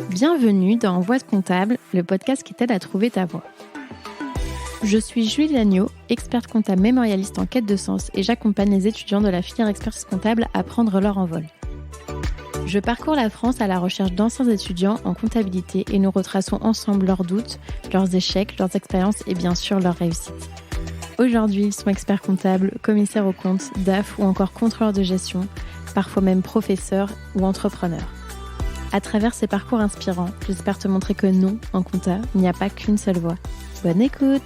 Bienvenue dans Voix de comptable, le podcast qui t'aide à trouver ta voie. Je suis Julie Lagneau, experte comptable mémorialiste en quête de sens et j'accompagne les étudiants de la filière expertise comptable à prendre leur envol. Je parcours la France à la recherche d'anciens étudiants en comptabilité et nous retraçons ensemble leurs doutes, leurs échecs, leurs expériences et bien sûr leurs réussites. Aujourd'hui, ils sont experts comptables, commissaires aux comptes, DAF ou encore contrôleurs de gestion, parfois même professeurs ou entrepreneurs. À travers ces parcours inspirants, j'espère te montrer que non, en compta, il n'y a pas qu'une seule voie. Bonne écoute!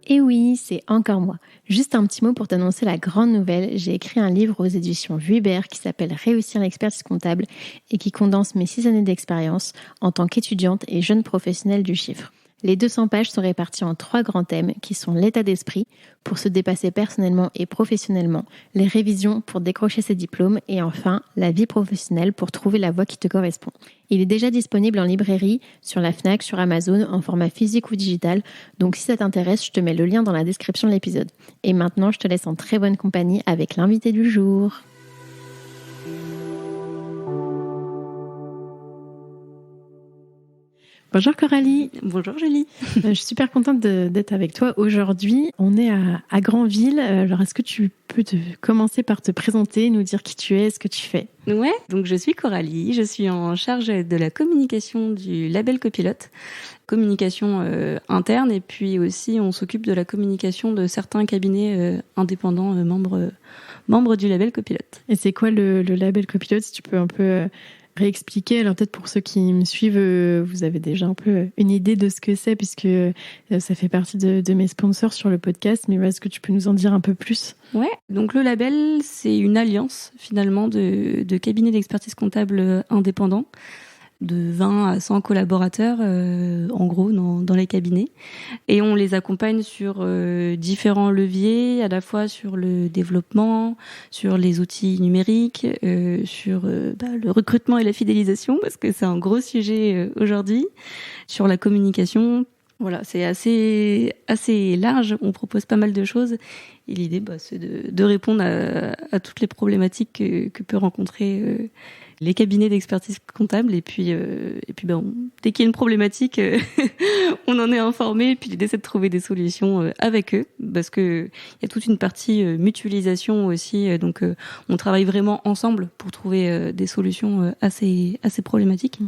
Et oui, c'est encore moi. Juste un petit mot pour t'annoncer la grande nouvelle. J'ai écrit un livre aux éditions Vuibert qui s'appelle Réussir l'expertise comptable et qui condense mes 6 années d'expérience en tant qu'étudiante et jeune professionnelle du chiffre. Les 200 pages sont réparties en 3 grands thèmes qui sont l'état d'esprit pour se dépasser personnellement et professionnellement, les révisions pour décrocher ses diplômes et enfin la vie professionnelle pour trouver la voie qui te correspond. Il est déjà disponible en librairie, sur la Fnac, sur Amazon, en format physique ou digital, donc si ça t'intéresse, je te mets le lien dans la description de l'épisode. Et maintenant, je te laisse en très bonne compagnie avec l'invité du jour. Bonjour Coralie. Bonjour Julie. Je suis super contente d'être avec toi aujourd'hui. On est à Granville. Alors est-ce que tu peux commencer par te présenter, nous dire qui tu es, ce que tu fais? Ouais, donc je suis Coralie, je suis en charge de la communication du label Copilote, communication interne et puis aussi on s'occupe de la communication de certains cabinets indépendants membres du label Copilote. Et c'est quoi le label Copilote, si tu peux un peu réexpliquer? Alors peut-être pour ceux qui me suivent, vous avez déjà un peu une idée de ce que c'est puisque ça fait partie de mes sponsors sur le podcast, mais est-ce que tu peux nous en dire un peu plus? Ouais, donc le label, c'est une alliance finalement de cabinets d'expertise comptable indépendants, de 20 à 100 collaborateurs en gros dans les cabinets. Et on les accompagne sur différents leviers, à la fois sur le développement, sur les outils numériques, sur le recrutement et la fidélisation, parce que c'est un gros sujet aujourd'hui, sur la communication. Voilà, c'est assez large, on propose pas mal de choses. Et l'idée, c'est de répondre à toutes les problématiques que peut rencontrer les cabinets d'expertise comptable. Et puis dès qu'il y a une problématique, on en est informé. Et puis l'idée, c'est de trouver des solutions avec eux, parce que il y a toute une partie mutualisation aussi. Donc, on travaille vraiment ensemble pour trouver des solutions assez problématiques.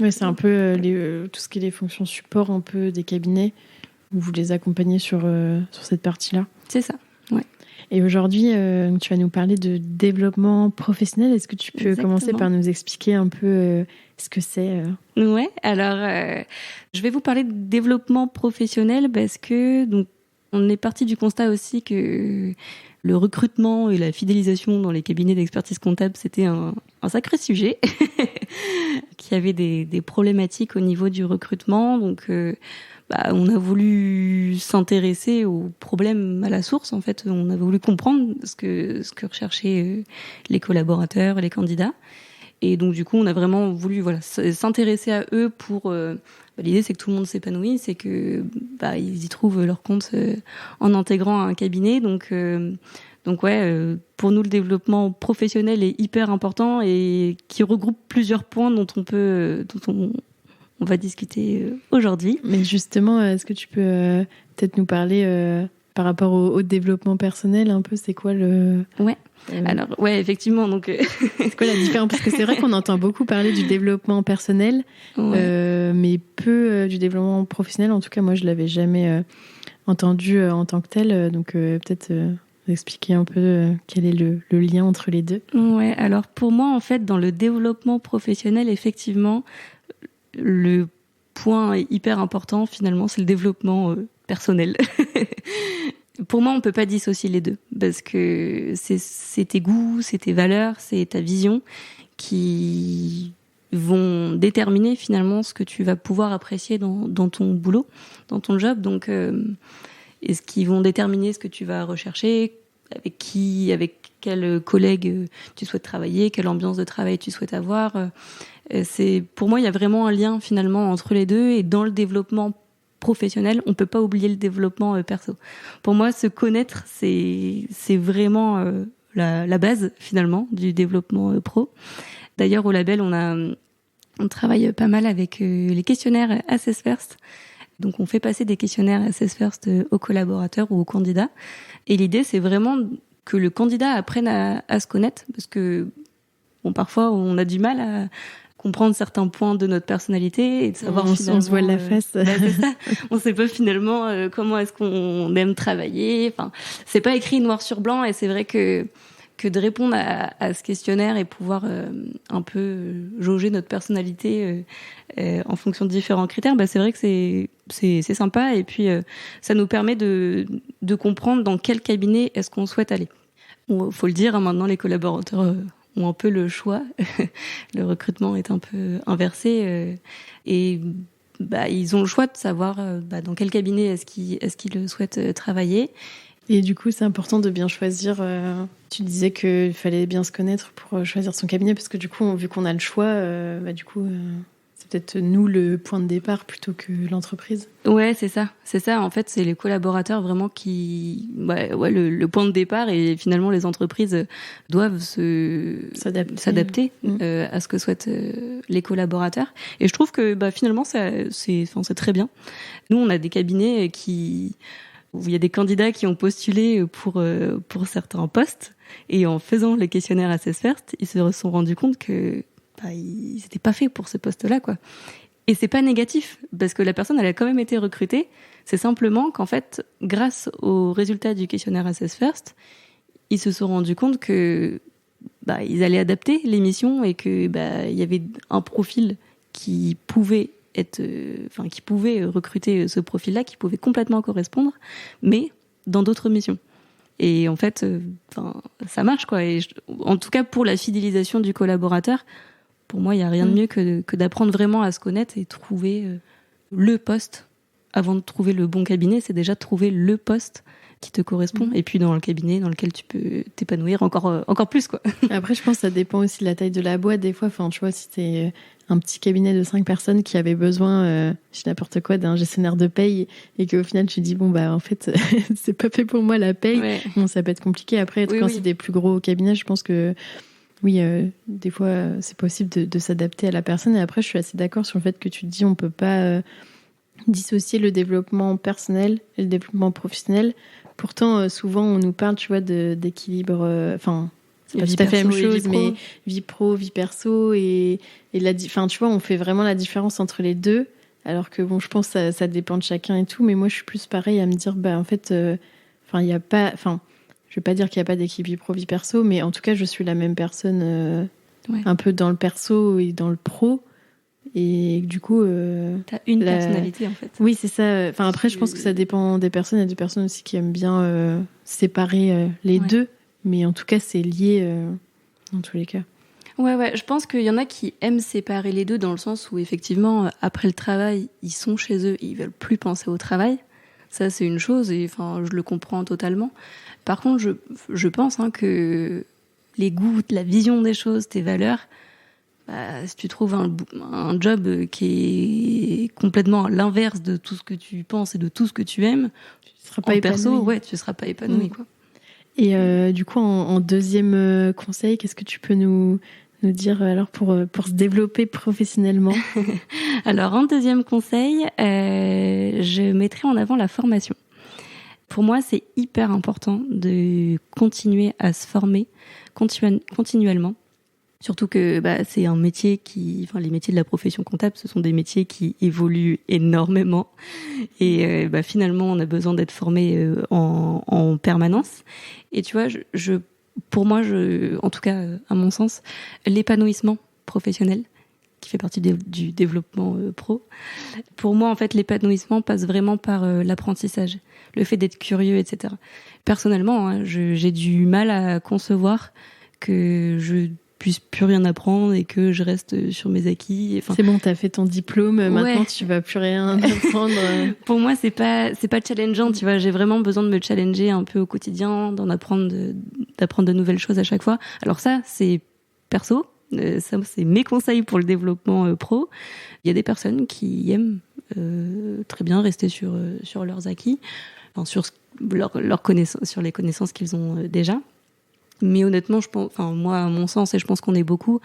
Oui, c'est un peu tout ce qui est les fonctions support un peu des cabinets, où vous les accompagnez sur cette partie-là. C'est ça, ouais. Et aujourd'hui, tu vas nous parler de développement professionnel. Est-ce que tu peux commencer par nous expliquer un peu ce que c'est Ouais, alors je vais vous parler de développement professionnel parce que donc on est parti du constat aussi que le recrutement et la fidélisation dans les cabinets d'expertise comptable, c'était un sacré sujet, qu'il y avait des problématiques au niveau du recrutement. Donc, on a voulu s'intéresser aux problèmes à la source. En fait, on a voulu comprendre ce que recherchaient les collaborateurs, les candidats. Et donc, du coup, on a vraiment voulu s'intéresser à eux pour... l'idée, c'est que tout le monde s'épanouisse, c'est que ils y trouvent leur compte en intégrant un cabinet. Donc pour nous, le développement professionnel est hyper important et qui regroupe plusieurs points dont on va discuter aujourd'hui. Mais justement, est-ce que tu peux peut-être nous parler par rapport au développement personnel un peu, c'est quoi le... Ouais. Alors, ouais, effectivement. Donc, c'est quoi la différence? Parce que c'est vrai qu'on entend beaucoup parler du développement personnel, mais peu du développement professionnel. En tout cas, moi, je l'avais jamais entendu en tant que tel. Donc, peut-être expliquer un peu quel est le lien entre les deux. Ouais. Alors, pour moi, en fait, dans le développement professionnel, effectivement, le point hyper important, finalement, c'est le développement personnel. Pour moi, on peut pas dissocier les deux parce que c'est tes goûts, c'est tes valeurs, c'est ta vision qui vont déterminer finalement ce que tu vas pouvoir apprécier dans ton boulot, dans ton job. Donc, et ce qui vont déterminer ce que tu vas rechercher, avec quel collègue tu souhaites travailler, quelle ambiance de travail tu souhaites avoir. Pour moi, il y a vraiment un lien finalement entre les deux. Et dans le développement professionnel, on peut pas oublier le développement perso. Pour moi, se connaître, c'est vraiment la base finalement du développement pro. D'ailleurs, au label, on travaille pas mal avec les questionnaires Assess First. Donc, on fait passer des questionnaires Assess First aux collaborateurs ou aux candidats. Et l'idée, c'est vraiment que le candidat apprenne à se connaître, parce que parfois, on a du mal à comprendre certains points de notre personnalité et de savoir on se voit la face. C'est ça. On sait pas finalement comment est-ce qu'on aime travailler. Enfin, c'est pas écrit noir sur blanc, et c'est vrai que de répondre à ce questionnaire et pouvoir un peu jauger notre personnalité en fonction de différents critères, c'est vrai que c'est sympa, et puis ça nous permet de comprendre dans quel cabinet est-ce qu'on souhaite aller. Faut le dire, maintenant les collaborateurs ont un peu le choix. Le recrutement est un peu inversé et ils ont le choix de savoir dans quel cabinet est-ce qu'ils souhaitent travailler. Et du coup, c'est important de bien choisir. Tu disais qu'il fallait bien se connaître pour choisir son cabinet, parce que du coup, vu qu'on a le choix, c'est peut-être nous le point de départ plutôt que l'entreprise. Ouais, c'est ça. C'est ça. En fait, c'est les collaborateurs vraiment qui, le point de départ, et finalement, les entreprises doivent s'adapter à ce que souhaitent les collaborateurs. Et je trouve que finalement, c'est très bien. Nous, on a des cabinets où il y a des candidats qui ont postulé pour certains postes, et en faisant les questionnaires Assess First, ils se sont rendus compte que ils n'étaient pas faits pour ce poste-là, quoi. Et c'est pas négatif, parce que la personne, elle a quand même été recrutée. C'est simplement qu'en fait, grâce aux résultats du questionnaire Assess First, ils se sont rendus compte que ils allaient adapter les missions, et que il y avait un profil qui pouvait recruter ce profil-là, qui pouvait complètement correspondre, mais dans d'autres missions. Et en fait, ça marche, quoi. Et en tout cas, pour la fidélisation du collaborateur, pour moi, il n'y a rien de mieux que d'apprendre vraiment à se connaître et trouver le poste. Avant de trouver le bon cabinet, c'est déjà trouver le poste qui te correspond, et puis dans le cabinet dans lequel tu peux t'épanouir encore plus, quoi. Après, je pense que ça dépend aussi de la taille de la boîte. Des fois, tu vois, si t'es un petit cabinet de 5 personnes qui avait besoin, je sais n'importe quoi, d'un gestionnaire de paye, et qu'au final tu dis en fait c'est pas fait pour moi la paye. Ouais. Bon, ça peut être compliqué. Après, c'est des plus gros cabinets, je pense que oui, des fois c'est possible de s'adapter à la personne. Et après, je suis assez d'accord sur le fait que tu te dis on peut pas dissocier le développement personnel et le développement professionnel. Pourtant, souvent on nous parle, tu vois, d'équilibre. C'est pas tout à fait la même chose, mais vie pro, vie perso, et tu vois, on fait vraiment la différence entre les deux. Alors que je pense que ça dépend de chacun et tout, mais moi je suis plus pareil à me dire, en fait, il y a pas, je vais pas dire qu'il y a pas d'équilibre vie pro, vie perso, mais en tout cas, je suis la même personne, un peu dans le perso et dans le pro. Et du coup, t'as une personnalité, en fait. Oui, c'est ça. Après, je pense que ça dépend des personnes. Il y a des personnes aussi qui aiment bien séparer les deux. Mais en tout cas, c'est lié dans tous les cas. Ouais. Je pense qu'il y en a qui aiment séparer les deux, dans le sens où, effectivement, après le travail, ils sont chez eux, ils veulent plus penser au travail. Ça, c'est une chose, et je le comprends totalement. Par contre, je pense que les goûts, la vision des choses, tes valeurs, si tu trouves un job qui est complètement à l'inverse de tout ce que tu penses et de tout ce que tu aimes, tu seras pas épanoui. Tu seras pas épanoui, quoi. Et du coup, en deuxième conseil, qu'est-ce que tu peux nous dire alors pour se développer professionnellement? Alors, en deuxième conseil, je mettrai en avant la formation. Pour moi, c'est hyper important de continuer à se former continuellement. Surtout que c'est un métier les métiers de la profession comptable, ce sont des métiers qui évoluent énormément, et finalement on a besoin d'être formé en permanence. Et tu vois, pour moi, en tout cas à mon sens, l'épanouissement professionnel, qui fait partie du développement pro, pour moi en fait l'épanouissement passe vraiment par l'apprentissage, le fait d'être curieux, etc. Personnellement, j'ai du mal à concevoir que je puisse plus rien apprendre et que je reste sur mes acquis. C'est bon, t'as fait ton diplôme, maintenant tu vas plus rien apprendre. Pour moi, c'est pas challengeant, tu vois. J'ai vraiment besoin de me challenger un peu au quotidien, d'apprendre de nouvelles choses à chaque fois. Alors ça, c'est perso. Ça, c'est mes conseils pour le développement pro. Il y a des personnes qui aiment très bien rester sur leurs acquis, enfin, sur leurs connaissances, sur les connaissances qu'ils ont déjà. Mais honnêtement, moi, à mon sens, et je pense qu'on est beaucoup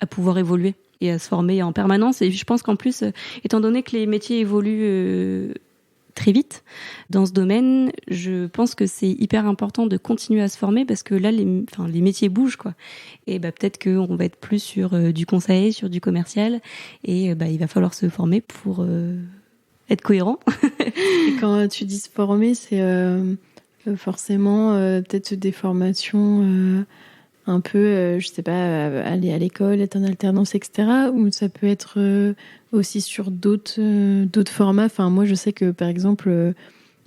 à pouvoir évoluer et à se former en permanence. Et je pense qu'en plus, étant donné que les métiers évoluent très vite dans ce domaine, je pense que c'est hyper important de continuer à se former parce que là, les métiers bougent, quoi. Et peut-être qu'on va être plus sur du conseil, sur du commercial, et il va falloir se former pour être cohérent. Et quand tu dis se former, c'est forcément peut-être des formations un peu, je sais pas, aller à l'école, être en alternance, etc. Ou ça peut être aussi sur d'autres formats. Enfin, moi, je sais que, par exemple,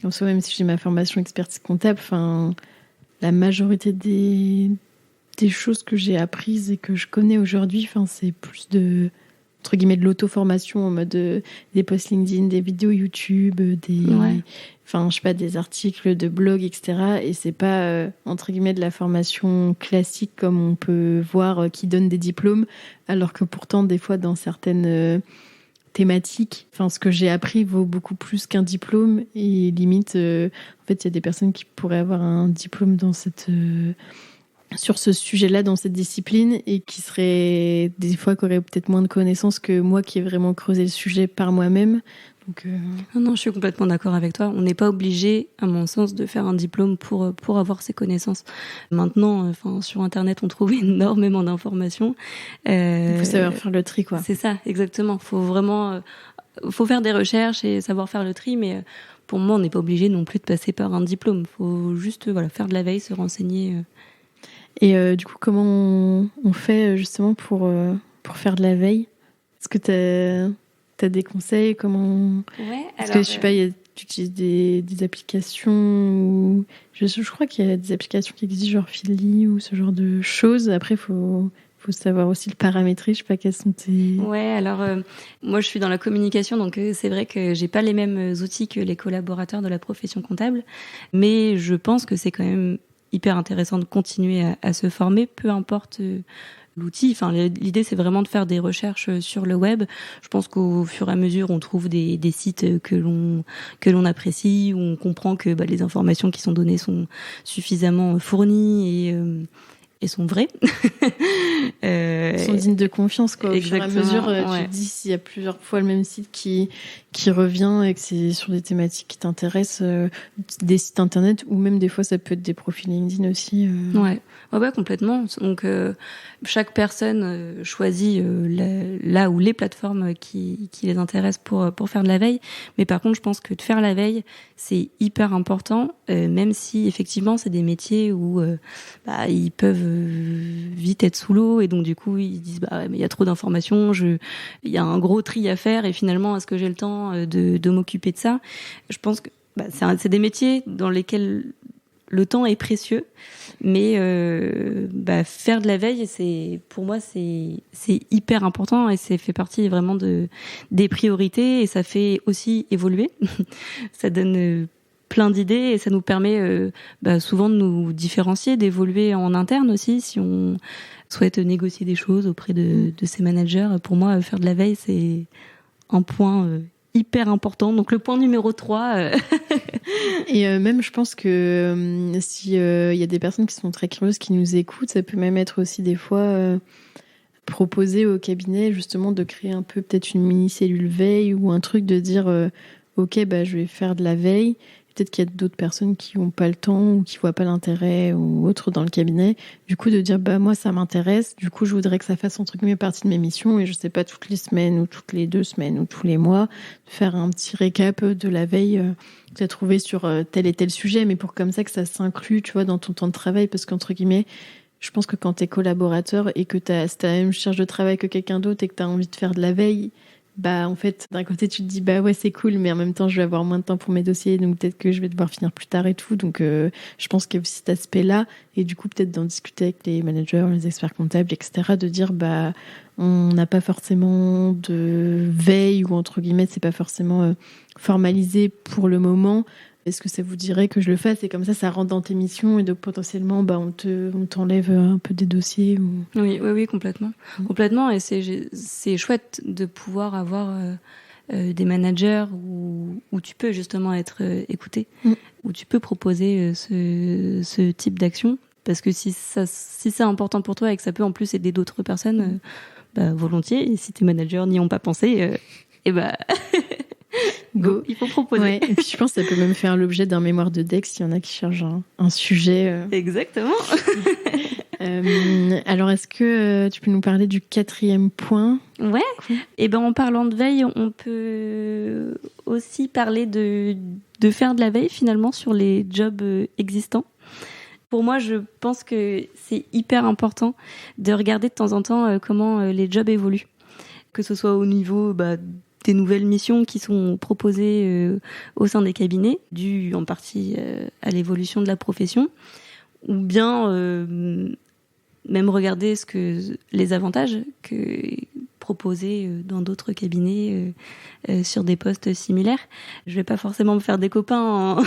en soi, même si j'ai ma formation expertise comptable, enfin, la majorité des choses que j'ai apprises et que je connais aujourd'hui, enfin, c'est plus entre guillemets, de l'auto-formation en mode des posts LinkedIn, des vidéos YouTube, enfin, je sais pas, des articles de blog, etc. Et c'est pas, entre guillemets, de la formation classique comme on peut voir qui donne des diplômes, alors que pourtant, des fois, dans certaines thématiques, enfin, ce que j'ai appris vaut beaucoup plus qu'un diplôme. Et limite, en fait, il y a des personnes qui pourraient avoir un diplôme dans sur ce sujet-là, dans cette discipline, et qui serait des fois qui aurait peut-être moins de connaissances que moi qui ai vraiment creusé le sujet par moi-même. Donc, Non, je suis complètement d'accord avec toi. On n'est pas obligé, à mon sens, de faire un diplôme pour avoir ces connaissances. Maintenant, sur Internet, on trouve énormément d'informations. Il faut savoir faire le tri, quoi. C'est ça, exactement. Faut vraiment, faut faire des recherches et savoir faire le tri, mais pour moi, on n'est pas obligé non plus de passer par un diplôme. Faut juste, faire de la veille, se renseigner. Et du coup, comment on fait justement pour faire de la veille? Est-ce que t'as des conseils? Comment... Ouais, Parce que je sais pas, tu utilises des applications ou... je crois qu'il y a des applications qui existent, genre Feedly ou ce genre de choses. Après, faut savoir aussi le paramétrer. Je sais pas quels sont tes... Ouais, alors moi je suis dans la communication, donc c'est vrai que j'ai pas les mêmes outils que les collaborateurs de la profession comptable, mais je pense que c'est quand même hyper intéressant de continuer à se former, peu importe l'outil. Enfin, l'idée, c'est vraiment de faire des recherches sur le web. Je pense qu'au fur et à mesure, on trouve des sites que l'on apprécie, où on comprend que les informations qui sont données sont suffisamment fournies et sont vraies. Ils sont dignes de confiance, quoi. Au fur et à mesure, tu te dis s'il y a plusieurs fois le même site qui revient et que c'est sur des thématiques qui t'intéressent, des sites internet, ou même des fois ça peut être des profils LinkedIn aussi. Ouais, complètement. Donc chaque personne choisit là où les plateformes qui les intéressent pour faire de la veille. Mais par contre, je pense que de faire la veille, c'est hyper important, même si effectivement c'est des métiers où ils peuvent vite être sous l'eau, et donc du coup ils disent mais il y a trop d'informations, il y a un gros tri à faire, et finalement est-ce que j'ai le temps de m'occuper de ça? Je pense que c'est des métiers dans lesquels le temps est précieux, mais faire de la veille, pour moi c'est hyper important, et c'est fait partie vraiment des priorités, et ça fait aussi évoluer. Ça donne plein d'idées, et ça nous permet souvent de nous différencier, d'évoluer en interne aussi, si on souhaite négocier des choses auprès de ses managers. Pour moi, faire de la veille, c'est un point hyper important. Donc le point numéro 3. Et même, je pense que si y a des personnes qui sont très curieuses, qui nous écoutent, ça peut même être aussi des fois proposer au cabinet justement de créer un peu peut-être une mini-cellule veille, ou un truc de dire ok, je vais faire de la veille. Peut-être qu'il y a d'autres personnes qui n'ont pas le temps ou qui voient pas l'intérêt ou autre dans le cabinet. Du coup, de dire moi ça m'intéresse. Du coup, je voudrais que ça fasse entre guillemets partie de mes missions, et je sais pas, toutes les semaines ou toutes les 2 semaines ou tous les mois, de faire un petit récap de la veille que tu as trouvé sur tel et tel sujet, mais pour comme ça que ça s'inclut, tu vois, dans ton temps de travail, parce qu'entre guillemets, je pense que quand tu es collaborateur et que c'est la même charge de travail que quelqu'un d'autre et que tu as envie de faire de la veille, en fait, d'un côté, tu te dis, ouais, c'est cool, mais en même temps, je vais avoir moins de temps pour mes dossiers, donc peut-être que je vais devoir finir plus tard et tout. Donc, je pense qu'il y a aussi cet aspect-là. Et du coup, peut-être d'en discuter avec les managers, les experts comptables, etc., de dire, on n'a pas forcément de veille, ou entre guillemets, c'est pas forcément formalisé pour le moment. Est-ce que ça vous dirait que je le fasse? Et comme ça rentre dans tes missions, et donc potentiellement, on t'enlève un peu des dossiers ou... Oui, complètement. Complètement, et c'est chouette de pouvoir avoir des managers où tu peux justement être écouté, où tu peux proposer ce type d'action. Parce que si c'est important pour toi et que ça peut en plus aider d'autres personnes, volontiers. Et si tes managers n'y ont pas pensé, go, il faut proposer. Ouais. Et puis je pense que ça peut même faire l'objet d'un mémoire de Dex s'il y en a qui cherchent un sujet. Exactement. Alors, est-ce que tu peux nous parler du 4e point ? Ouais. Et en parlant de veille, on peut aussi parler de faire de la veille finalement sur les jobs existants. Pour moi, je pense que c'est hyper important de regarder de temps en temps comment les jobs évoluent. Que ce soit au niveau des nouvelles missions qui sont proposées au sein des cabinets, dues en partie à l'évolution de la profession, ou bien même regarder les avantages que proposés dans d'autres cabinets sur des postes similaires. Je vais pas forcément me faire des copains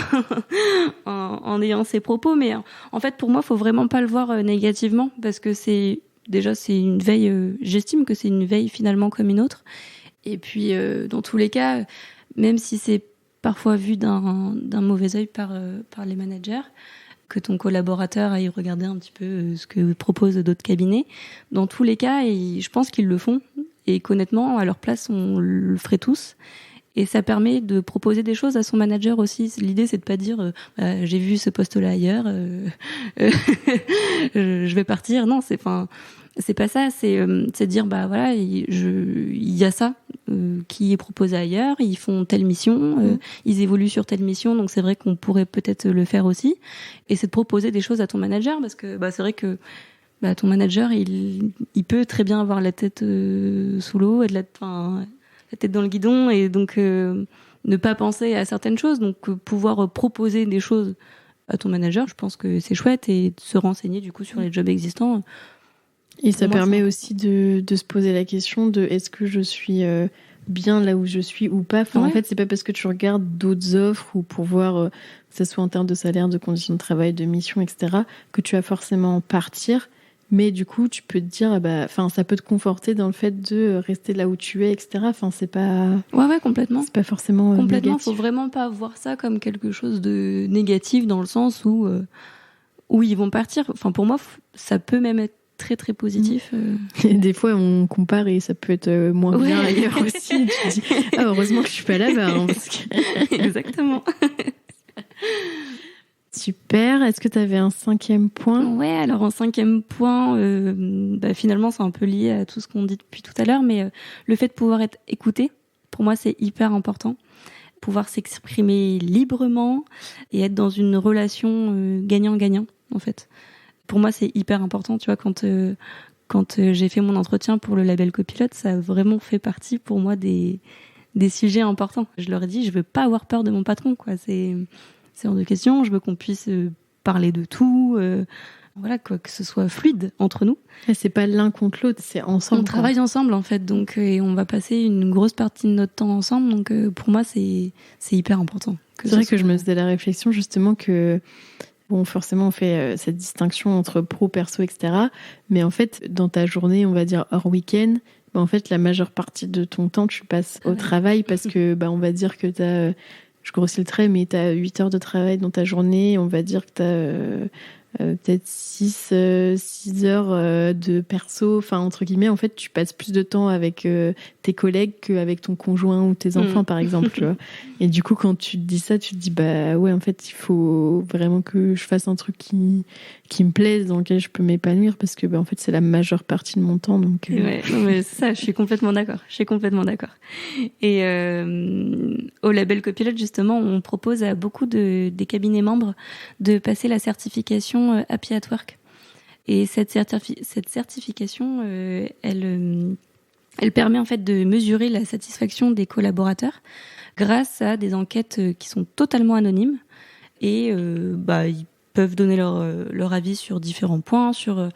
en ayant ces propos, mais en fait pour moi, faut vraiment pas le voir négativement parce que c'est une veille. J'estime que c'est une veille finalement comme une autre. Et puis dans tous les cas, même si c'est parfois vu d'un mauvais œil par les managers, que ton collaborateur aille regarder un petit peu ce que proposent d'autres cabinets. Dans tous les cas, je pense qu'ils le font. Et qu'honnêtement, à leur place, on le ferait tous. Et ça permet de proposer des choses à son manager aussi. L'idée, c'est de pas dire j'ai vu ce poste-là ailleurs, je vais partir. Non, c'est pas ça. C'est de dire voilà, il y a ça qui est proposé ailleurs. Ils font telle mission, ils évoluent sur telle mission. Donc c'est vrai qu'on pourrait peut-être le faire aussi. Et c'est de proposer des choses à ton manager parce que c'est vrai que ton manager, il peut très bien avoir la tête sous l'eau et la tête dans le guidon et donc ne pas penser à certaines choses. Donc pouvoir proposer des choses à ton manager, je pense que c'est chouette et de se renseigner du coup sur les jobs existants. Et ça permet aussi de se poser la question de est-ce que je suis bien là où je suis ou pas. En fait, c'est pas parce que tu regardes d'autres offres ou pour voir que ce soit en termes de salaire, de conditions de travail, de mission, etc., que tu vas forcément partir. Mais du coup, tu peux te dire, ça peut te conforter dans le fait de rester là où tu es, etc. C'est pas. Ouais, complètement. C'est pas forcément complètement. Négatif. Faut vraiment pas voir ça comme quelque chose de négatif dans le sens où ils vont partir. Enfin, pour moi, ça peut même être très très positif. Et des fois, on compare et ça peut être moins bien ailleurs aussi. Tu te dis, heureusement que je suis pas là-bas. Parce que... Exactement. Super. Est-ce que tu avais un 5e point ? Ouais, alors un 5e point, finalement, c'est un peu lié à tout ce qu'on dit depuis tout à l'heure, mais le fait de pouvoir être écouté, pour moi, c'est hyper important. Pouvoir s'exprimer librement et être dans une relation gagnant-gagnant, en fait. Pour moi, c'est hyper important. Tu vois, quand j'ai fait mon entretien pour le label Copilote, ça a vraiment fait partie pour moi des sujets importants. Je leur ai dit, je veux pas avoir peur de mon patron, quoi. C'est hors de question. Je veux qu'on puisse parler de tout, que ce soit fluide entre nous. Et c'est pas l'un contre l'autre, c'est ensemble. On travaille ensemble, en fait, donc et on va passer une grosse partie de notre temps ensemble. Donc pour moi, c'est hyper important. C'est vrai que je me faisais la réflexion justement que forcément, on fait cette distinction entre pro, perso, etc. Mais en fait, dans ta journée, on va dire hors week-end, en fait, la majeure partie de ton temps, tu le passes au travail parce que, on va dire que t'as, je grossis le trait, mais t'as 8 heures de travail dans ta journée. On va dire que t'as peut-être 6 heures de perso. Enfin, entre guillemets, en fait, tu passes plus de temps avec tes collègues qu'avec ton conjoint ou tes enfants, par exemple, tu vois. Et du coup, quand tu te dis ça, tu te dis, en fait, il faut vraiment que je fasse un truc qui me plaise, dans lequel je peux m'épanouir, parce que, en fait, c'est la majeure partie de mon temps. Donc, Ouais, non, mais c'est ça, je suis complètement d'accord. Et au label Copilote, justement, on propose à beaucoup des cabinets membres de passer la certification Happy at Work. Et cette certification, elle permet en fait de mesurer la satisfaction des collaborateurs grâce à des enquêtes qui sont totalement anonymes et ils peuvent donner leur avis sur différents points, sur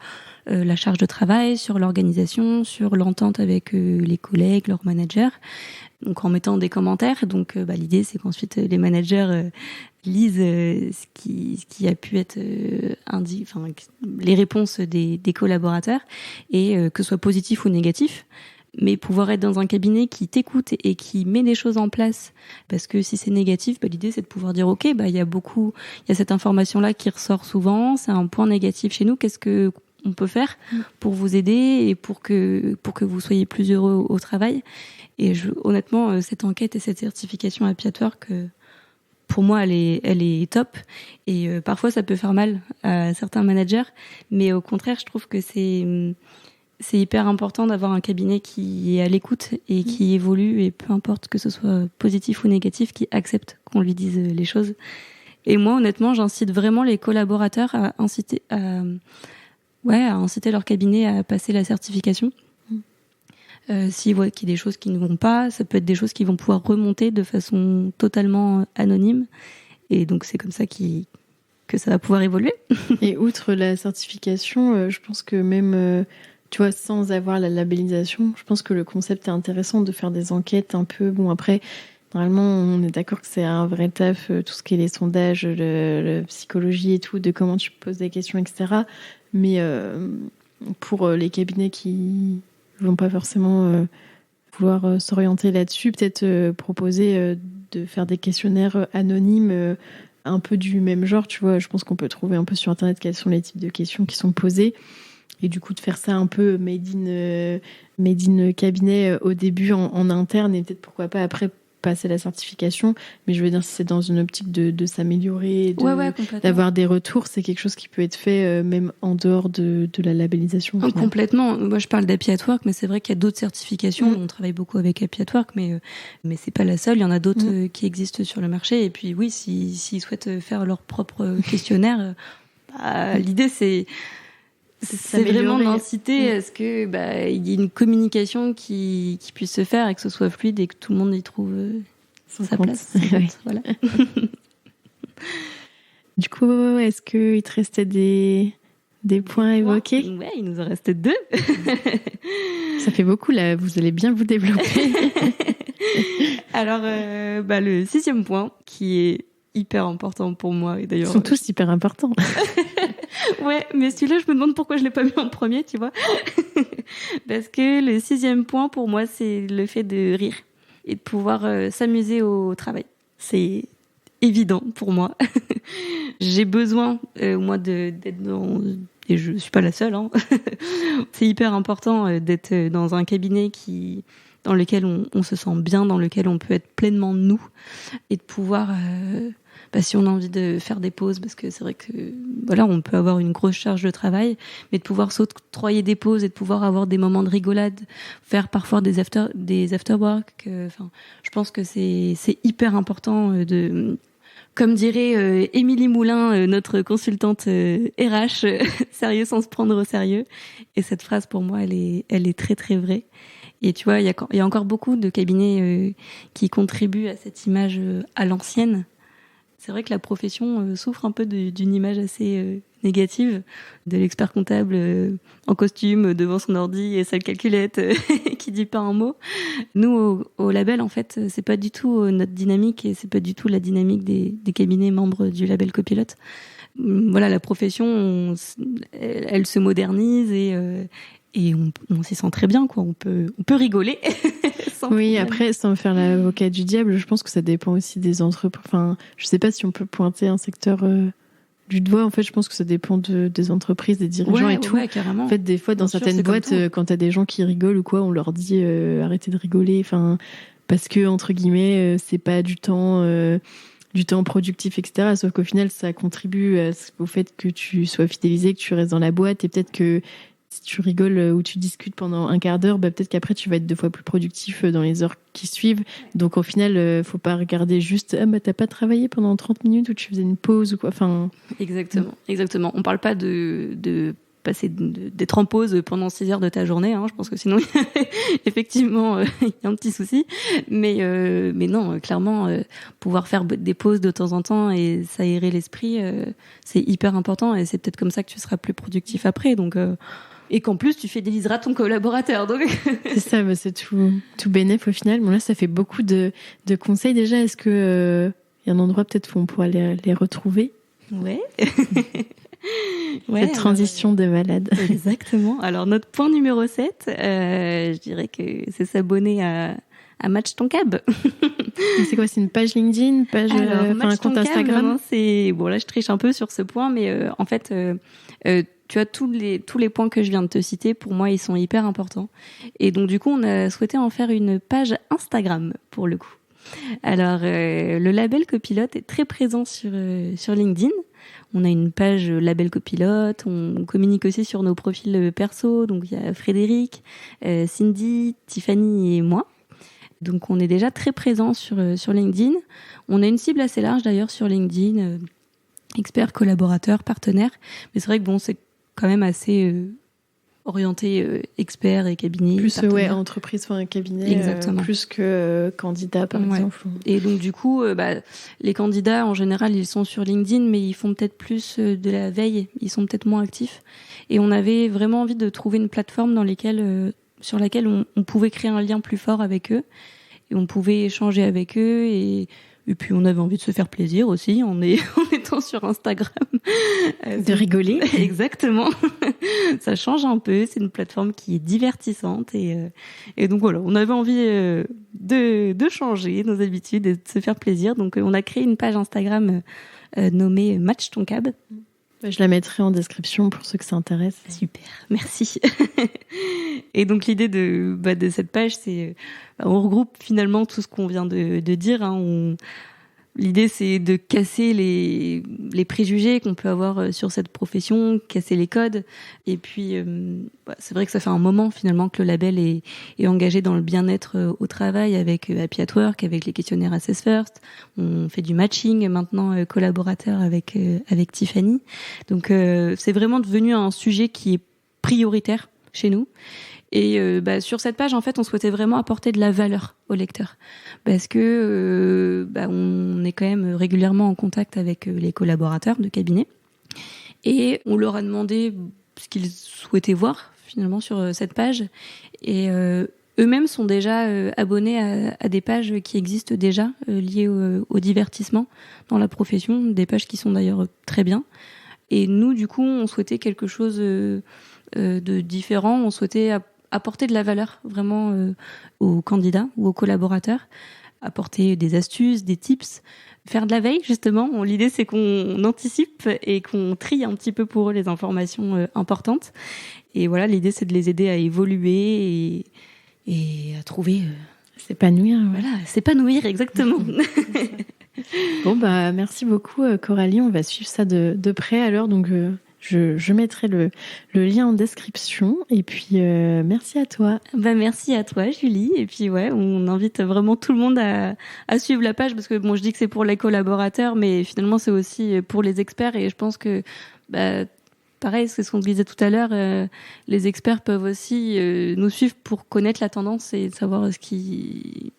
la charge de travail, sur l'organisation, sur l'entente avec les collègues, leurs managers. Donc en mettant des commentaires. Donc l'idée c'est qu'ensuite les managers lisent ce qui a pu être les réponses des collaborateurs et que ce soit positif ou négatif. mais pouvoir être dans un cabinet qui t'écoute et qui met des choses en place, parce que si c'est négatif, l'idée c'est de pouvoir dire ok, il y a cette information là qui ressort souvent, c'est un point négatif chez nous, qu'est-ce que on peut faire pour vous aider et pour que vous soyez plus heureux au travail. Et honnêtement, cette enquête et cette certification Happy at Work, pour moi, elle est top. Et parfois, ça peut faire mal à certains managers, mais au contraire, je trouve que c'est hyper important d'avoir un cabinet qui est à l'écoute et qui évolue, et peu importe que ce soit positif ou négatif, qui accepte qu'on lui dise les choses. Et moi, honnêtement, j'incite vraiment les collaborateurs à inciter leur cabinet à passer la certification. S'ils voient qu'il y a des choses qui ne vont pas, ça peut être des choses qui vont pouvoir remonter de façon totalement anonyme. Et donc, c'est comme ça que ça va pouvoir évoluer. Et outre la certification, je pense que même, tu vois, sans avoir la labellisation, je pense que le concept est intéressant de faire des enquêtes un peu... Bon, après, normalement, on est d'accord que c'est un vrai taf, tout ce qui est les sondages, la psychologie et tout, de comment tu poses des questions, etc. Mais pour les cabinets qui vont pas forcément vouloir s'orienter là-dessus, peut-être proposer de faire des questionnaires anonymes un peu du même genre, tu vois. Je pense qu'on peut trouver un peu sur Internet quels sont les types de questions qui sont posées. Et du coup, de faire ça un peu made in cabinet au début en interne, et peut-être pourquoi pas après passer la certification. Mais je veux dire, si c'est dans une optique de s'améliorer, d'avoir des retours, c'est quelque chose qui peut être fait même en dehors de la labellisation. Complètement. Moi, je parle d'Happy at Work, mais c'est vrai qu'il y a d'autres certifications. On travaille beaucoup avec Happy at Work, mais c'est pas la seule. Il y en a d'autres qui existent sur le marché. Et puis oui, s'ils souhaitent faire leur propre questionnaire, l'idée c'est vraiment d'inciter à ce que il y ait une communication qui puisse se faire et que ce soit fluide et que tout le monde y trouve sa place. Voilà. Du coup, est-ce qu'il te restait des points à évoquer ? Ouais, il nous en restait 2. Ça fait beaucoup là, vous allez bien vous développer. Alors, le 6e point, qui est hyper important pour moi, et d'ailleurs... Ils sont tous hyper importants. Ouais, mais celui-là, je me demande pourquoi je l'ai pas mis en premier, tu vois. Parce que le 6e point, pour moi, c'est le fait de rire et de pouvoir s'amuser au travail. C'est évident pour moi. J'ai besoin, moi, d'être dans... Et je suis pas la seule, hein. C'est hyper important d'être dans un cabinet dans lequel on se sent bien, dans lequel on peut être pleinement nous, et de pouvoir... si on a envie de faire des pauses, parce que c'est vrai que on peut avoir une grosse charge de travail, mais de pouvoir s'octroyer des pauses et de pouvoir avoir des moments de rigolade, faire parfois des after work, je pense que c'est hyper important comme dirait Émilie Moulin, notre consultante RH, sérieux sans se prendre au sérieux. Et cette phrase, pour moi, elle est très très vraie. Et tu vois, il y a encore beaucoup de cabinets qui contribuent à cette image à l'ancienne. C'est vrai que la profession souffre un peu d'une image assez négative de l'expert comptable en costume devant son ordi et sa calculette qui dit pas un mot. Nous, au label, en fait, c'est pas du tout notre dynamique et c'est pas du tout la dynamique des cabinets membres du label Copilote. Voilà, la profession, elle se modernise et on s'y sent très bien, quoi. On peut rigoler. Oui, après, sans faire l'avocat du diable, je pense que ça dépend aussi des entreprises. Enfin, je sais pas si on peut pointer un secteur du doigt. En fait, je pense que ça dépend des entreprises, des dirigeants et tout. Ouais, carrément. En fait, des fois, dans certaines boîtes, quand t'as des gens qui rigolent ou quoi, on leur dit arrêtez de rigoler. Enfin, parce que entre guillemets, c'est pas du temps productif, etc. Sauf qu'au final, ça contribue au fait que tu sois fidélisé, que tu restes dans la boîte, et peut-être que si tu rigoles ou tu discutes pendant un quart d'heure, peut-être qu'après tu vas être 2 fois plus productif dans les heures qui suivent. Donc au final, faut pas regarder juste t'as pas travaillé pendant 30 minutes ou tu faisais une pause ou quoi. Enfin, Exactement. On parle pas de passer d'être en pause pendant 6 heures de ta journée, hein. Je pense que sinon effectivement il y a un petit souci, mais non, clairement pouvoir faire des pauses de temps en temps et s'aérer l'esprit, c'est hyper important et c'est peut-être comme ça que tu seras plus productif après. Donc et qu'en plus tu fidéliseras ton collaborateur. Donc c'est ça, c'est tout bénef au final. Bon là, ça fait beaucoup de conseils déjà. Est-ce que y a un endroit peut-être où on pourrait les retrouver? Ouais. Cette transition de malade. Exactement. Alors, notre point numéro 7, je dirais que c'est s'abonner à Match ton cab. C'est quoi, c'est une page LinkedIn, un compte Instagram? Non, c'est bon, là je triche un peu sur ce point, mais en fait, tu as tous les points que je viens de te citer. Pour moi, ils sont hyper importants. Et donc du coup, on a souhaité en faire une page Instagram pour le coup. Alors, le label Copilote est très présent sur LinkedIn. On a une page label Copilote, on communique aussi sur nos profils perso. Donc il y a Frédéric, Cindy, Tiffany et moi. Donc on est déjà très présent sur LinkedIn. On a une cible assez large d'ailleurs sur LinkedIn, experts, collaborateurs, partenaires. Mais c'est vrai que bon, c'est quand même assez orienté experts et cabinets. Plus entreprise, enfin cabinet. Exactement. Plus que candidat par exemple. Et donc du coup, les candidats en général, ils sont sur LinkedIn, mais ils font peut-être plus de la veille. Ils sont peut-être moins actifs. Et on avait vraiment envie de trouver une plateforme sur laquelle on pouvait créer un lien plus fort avec eux et on pouvait échanger avec eux et puis on avait envie de se faire plaisir aussi en étant sur Instagram. De rigoler. Exactement. Ça change un peu, c'est une plateforme qui est divertissante et donc voilà, on avait envie de changer nos habitudes et de se faire plaisir. Donc on a créé une page Instagram nommée Match ton cab. Je la mettrai en description pour ceux que ça intéresse. Super, merci. Et donc l'idée de cette page, c'est on regroupe finalement tout ce qu'on vient de dire. L'idée, c'est de casser les préjugés qu'on peut avoir sur cette profession, casser les codes. Et puis, c'est vrai que ça fait un moment finalement que le label est engagé dans le bien-être au travail avec Happy at Work, avec les questionnaires Assess First. On fait du matching maintenant collaborateur avec Tiffany. Donc, c'est vraiment devenu un sujet qui est prioritaire chez nous. Et sur cette page, en fait, on souhaitait vraiment apporter de la valeur aux lecteurs, parce que on est quand même régulièrement en contact avec les collaborateurs de cabinet, et on leur a demandé ce qu'ils souhaitaient voir finalement sur cette page, et eux-mêmes sont déjà abonnés à des pages qui existent déjà liées au divertissement dans la profession, des pages qui sont d'ailleurs très bien. Et nous, du coup, on souhaitait quelque chose de différent. On souhaitait apporter de la valeur vraiment aux candidats ou aux collaborateurs, apporter des astuces, des tips, faire de la veille justement. L'idée, c'est qu'on anticipe et qu'on trie un petit peu pour eux les informations importantes. Et voilà, l'idée, c'est de les aider à évoluer et à trouver... s'épanouir. Voilà, s'épanouir, exactement. Bon, merci beaucoup Coralie, on va suivre ça de près alors, donc je mettrai le lien en description, et puis merci à toi. Merci à toi Julie, et puis on invite vraiment tout le monde à suivre la page, parce que bon, je dis que c'est pour les collaborateurs, mais finalement c'est aussi pour les experts, et je pense que pareil, c'est ce qu'on disait tout à l'heure, les experts peuvent aussi nous suivre pour connaître la tendance et savoir ce qui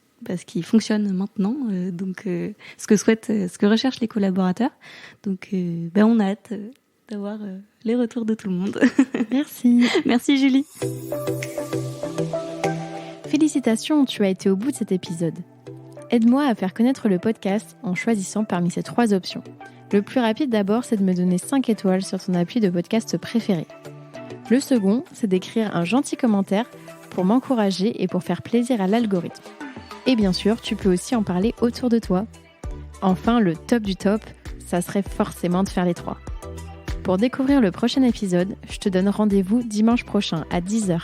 fonctionne maintenant, donc ce que recherchent les collaborateurs. Donc on a hâte d'avoir les retours de tout le monde. Merci. Merci Julie. Félicitations, tu as été au bout de cet épisode. Aide-moi à faire connaître le podcast en choisissant parmi ces 3 options. Le plus rapide d'abord, c'est de me donner 5 étoiles sur ton appli de podcast préféré. Le second, c'est d'écrire un gentil commentaire pour m'encourager et pour faire plaisir à l'algorithme. Et bien sûr, tu peux aussi en parler autour de toi. Enfin, le top du top, ça serait forcément de faire les 3. Pour découvrir le prochain épisode, je te donne rendez-vous dimanche prochain à 10h.